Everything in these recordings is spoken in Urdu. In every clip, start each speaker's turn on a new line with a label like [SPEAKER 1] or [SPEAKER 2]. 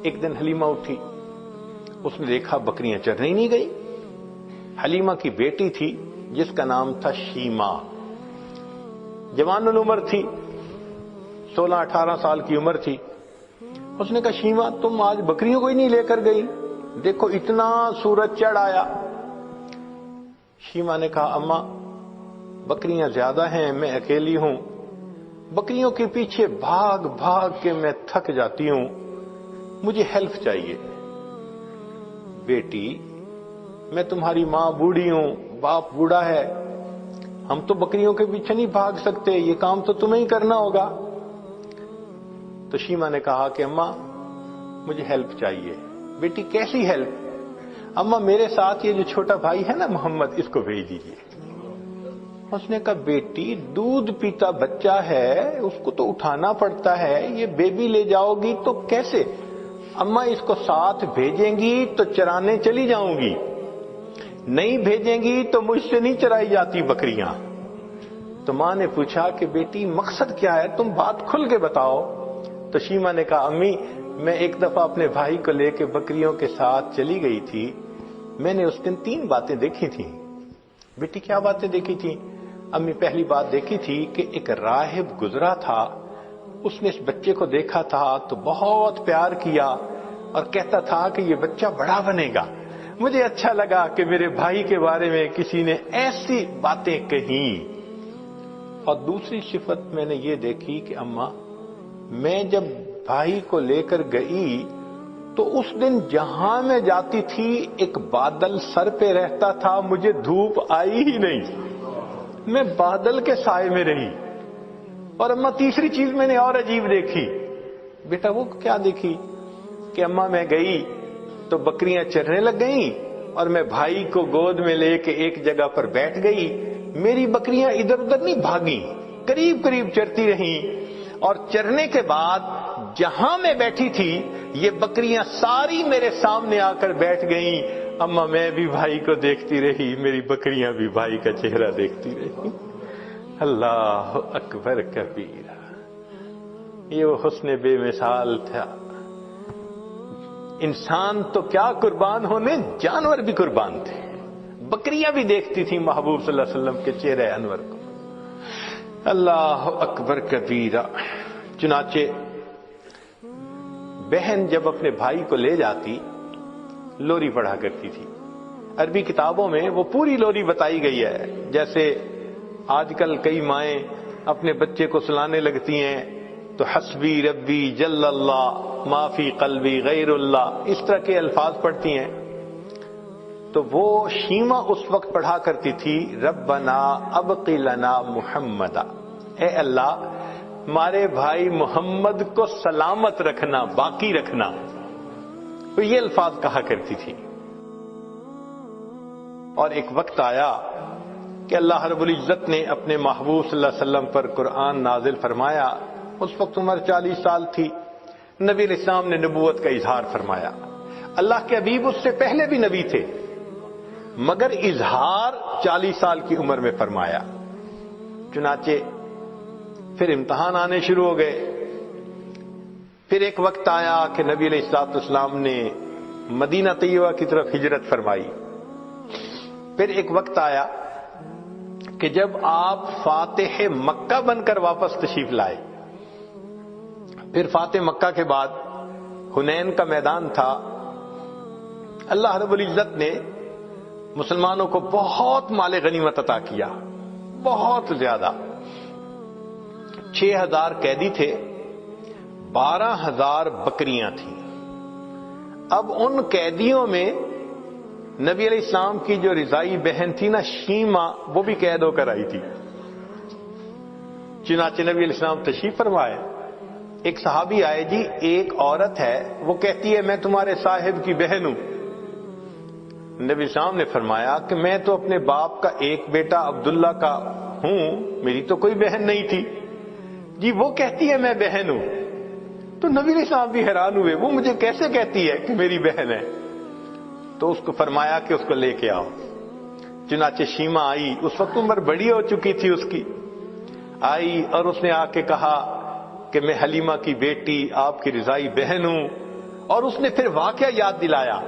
[SPEAKER 1] ایک دن حلیمہ اٹھی، اس نے دیکھا بکریاں چرنے ہی نہیں گئی۔ حلیمہ کی بیٹی تھی جس کا نام تھا شیمہ، جوان العمر تھی، 16-18 سال کی عمر تھی۔ اس نے کہا شیمہ تم آج بکریوں کو ہی نہیں لے کر گئی، دیکھو اتنا سورج چڑھ آیا۔ شیمہ نے کہا اماں بکریاں زیادہ ہیں، میں اکیلی ہوں، بکریوں کے پیچھے بھاگ بھاگ کے میں تھک جاتی ہوں، مجھے ہیلپ چاہیے۔ بیٹی میں تمہاری ماں بوڑھی ہوں، باپ بوڑھا ہے، ہم تو بکریوں کے پیچھے نہیں بھاگ سکتے، یہ کام تو تمہیں ہی کرنا ہوگا۔ تو شیمہ نے کہا کہ اماں مجھے ہیلپ چاہیے۔ بیٹی کیسی ہیلپ؟ اماں میرے ساتھ یہ جو چھوٹا بھائی ہے نا محمد، اس کو بھیج دیجیے۔ اس نے کہا بیٹی دودھ پیتا بچہ ہے، اس کو تو اٹھانا پڑتا ہے، یہ بیبی لے جاؤ گی تو کیسے؟ اماں اس کو ساتھ بھیجیں گی تو چرانے چلی جاؤں گی، نہیں بھیجیں گی تو مجھ سے نہیں چرائی جاتی بکریاں۔ تو ماں نے پوچھا کہ بیٹی مقصد کیا ہے، تم بات کھل کے بتاؤ۔ تو شیمہ نے کہا امی میں ایک دفعہ اپنے بھائی کو لے کے بکریوں کے ساتھ چلی گئی تھی، میں نے اس دن 3 باتیں دیکھی تھیں۔ بیٹی کیا باتیں دیکھی تھیں؟ امی پہلی بات دیکھی تھی کہ ایک راہب گزرا تھا، اس نے اس بچے کو دیکھا تھا تو بہت پیار کیا اور کہتا تھا کہ یہ بچہ بڑا بنے گا۔ مجھے اچھا لگا کہ میرے بھائی کے بارے میں کسی نے ایسی باتیں کہیں۔ اور دوسری صفت میں نے یہ دیکھی کہ اماں میں جب بھائی کو لے کر گئی تو اس دن جہاں میں جاتی تھی ایک بادل سر پہ رہتا تھا، مجھے دھوپ آئی ہی نہیں، میں بادل کے سائے میں رہی۔ اور اماں تیسری چیز میں نے اور عجیب دیکھی۔ بیٹا وہ کیا دیکھی؟ کہ اماں میں گئی تو بکریاں چرنے لگ گئیں اور میں بھائی کو گود میں لے کے ایک جگہ پر بیٹھ گئی، میری بکریاں ادھر ادھر نہیں بھاگیں، قریب قریب چرتی رہیں، اور چرنے کے بعد جہاں میں بیٹھی تھی یہ بکریاں ساری میرے سامنے آ کر بیٹھ گئیں۔ اماں میں بھی بھائی کو دیکھتی رہی، میری بکریاں بھی بھائی کا چہرہ دیکھتی رہی۔ اللہ اکبر کبیرہ، یہ وہ حسن بے مثال تھا۔ انسان تو کیا قربان ہونے، جانور بھی قربان تھے، بکریاں بھی دیکھتی تھی محبوب صلی اللہ علیہ وسلم کے چہرے انور کو۔ اللہ اکبر کبیرہ۔ چنانچہ بہن جب اپنے بھائی کو لے جاتی لوری پڑھا کرتی تھی۔ عربی کتابوں میں وہ پوری لوری بتائی گئی ہے، جیسے آج کل کئی مائیں اپنے بچے کو سلانے لگتی ہیں تو حسبی ربی جل اللہ ما فی قلبی غیر اللہ، اس طرح کے الفاظ پڑھتی ہیں۔ تو وہ شیمہ اس وقت پڑھا کرتی تھی ربنا ابقی لنا محمدا، اے اللہ ہمارے بھائی محمد کو سلامت رکھنا، باقی رکھنا، تو یہ الفاظ کہا کرتی تھی۔ اور ایک وقت آیا کہ اللہ رب العزت نے اپنے محبوب صلی اللہ علیہ وسلم پر قرآن نازل فرمایا، اس وقت عمر 40 سال تھی، نبی علیہ السلام نے نبوت کا اظہار فرمایا۔ اللہ کے حبیب اس سے پہلے بھی نبی تھے مگر اظہار 40 سال کی عمر میں فرمایا۔ چنانچہ پھر امتحان آنے شروع ہو گئے۔ پھر ایک وقت آیا کہ نبی علیہ السلام نے مدینہ طیبہ کی طرف ہجرت فرمائی۔ پھر ایک وقت آیا کہ جب آپ فاتح مکہ بن کر واپس تشریف لائے۔ پھر فاتح مکہ کے بعد حنین کا میدان تھا، اللہ رب العزت نے مسلمانوں کو بہت مال غنیمت عطا کیا، بہت زیادہ۔ 6000 قیدی تھے، 12000 بکریاں تھیں۔ اب ان قیدیوں میں نبی علیہ السلام کی جو رضائی بہن تھی نا شیمہ، وہ بھی قید ہو کر آئی تھی۔ چنانچہ نبی علیہ السلام تشریف فرمائے، ایک صحابی آئے، جی ایک عورت ہے وہ کہتی ہے میں تمہارے صاحب کی بہن ہوں۔ نبی السلام نے فرمایا کہ میں تو اپنے باپ کا ایک بیٹا عبداللہ کا ہوں، میری تو کوئی بہن نہیں تھی۔ جی وہ کہتی ہے میں بہن ہوں۔ تو نبی علیہ السلام بھی حیران ہوئے، وہ مجھے کیسے کہتی ہے کہ میری بہن ہے؟ تو اس کو فرمایا کہ اس کو لے کے آؤ۔ چنانچہ شیمہ آئی، اس وقت عمر بڑی ہو چکی تھی اس کی، آئی اور اس نے آ کے کہا کہ میں حلیمہ کی بیٹی آپ کی رضائی بہن ہوں، اور اس نے پھر واقعہ یاد دلایا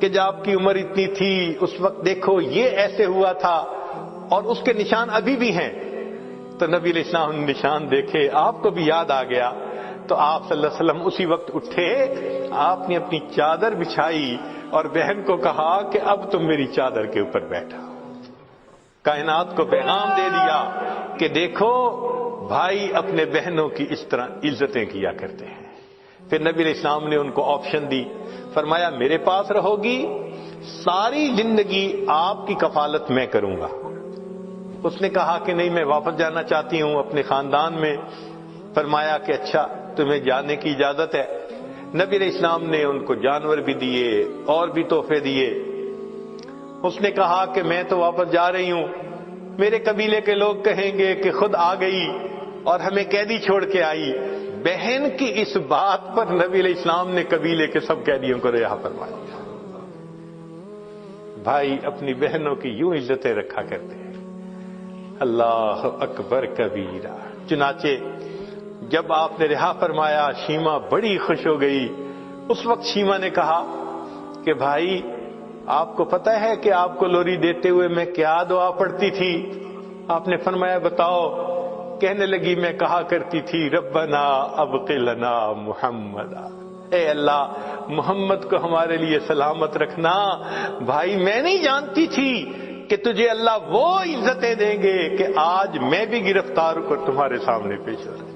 [SPEAKER 1] کہ جب آپ کی عمر اتنی تھی اس وقت دیکھو یہ ایسے ہوا تھا اور اس کے نشان ابھی بھی ہیں. تو نبی علیہ السلام نے نشان دیکھے, آپ کو بھی یاد آ گیا. تو آپ صلی اللہ علیہ وسلم اسی وقت اٹھے, آپ نے اپنی چادر بچھائی اور بہن کو کہا کہ اب تم میری چادر کے اوپر بیٹھا. کائنات کو پیغام دے دیا کہ دیکھو بھائی اپنے بہنوں کی اس طرح عزتیں کیا کرتے ہیں. پھر نبی علیہ السلام نے ان کو آپشن دی, فرمایا میرے پاس رہو گی, ساری زندگی آپ کی کفالت میں کروں گا. اس نے کہا کہ نہیں, میں واپس جانا چاہتی ہوں اپنے خاندان میں. فرمایا کہ اچھا تمہیں جانے کی اجازت ہے. نبی علیہ السلام نے ان کو جانور بھی دیے اور بھی تحفے دیے. اس نے کہا کہ میں تو واپس جا رہی ہوں, میرے قبیلے کے لوگ کہیں گے کہ خود آ گئی اور ہمیں قیدی چھوڑ کے آئی. بہن کی اس بات پر نبی علیہ السلام نے قبیلے کے سب قیدیوں کو رہا فرمایا. بھائی اپنی بہنوں کی یوں عزتیں رکھا کرتے ہیں. اللہ اکبر کبیرہ. چنانچہ جب آپ نے رہا فرمایا شیما بڑی خوش ہو گئی. اس وقت شیما نے کہا کہ بھائی آپ کو پتہ ہے کہ آپ کو لوری دیتے ہوئے میں کیا دعا پڑھتی تھی؟ آپ نے فرمایا بتاؤ. کہنے لگی میں کہا کرتی تھی ربنا ابق لنا محمد, اے اللہ محمد کو ہمارے لیے سلامت رکھنا. بھائی میں نہیں جانتی تھی کہ تجھے اللہ وہ عزتیں دیں گے کہ آج میں بھی گرفتار ہو کر تمہارے سامنے پیش ہوں.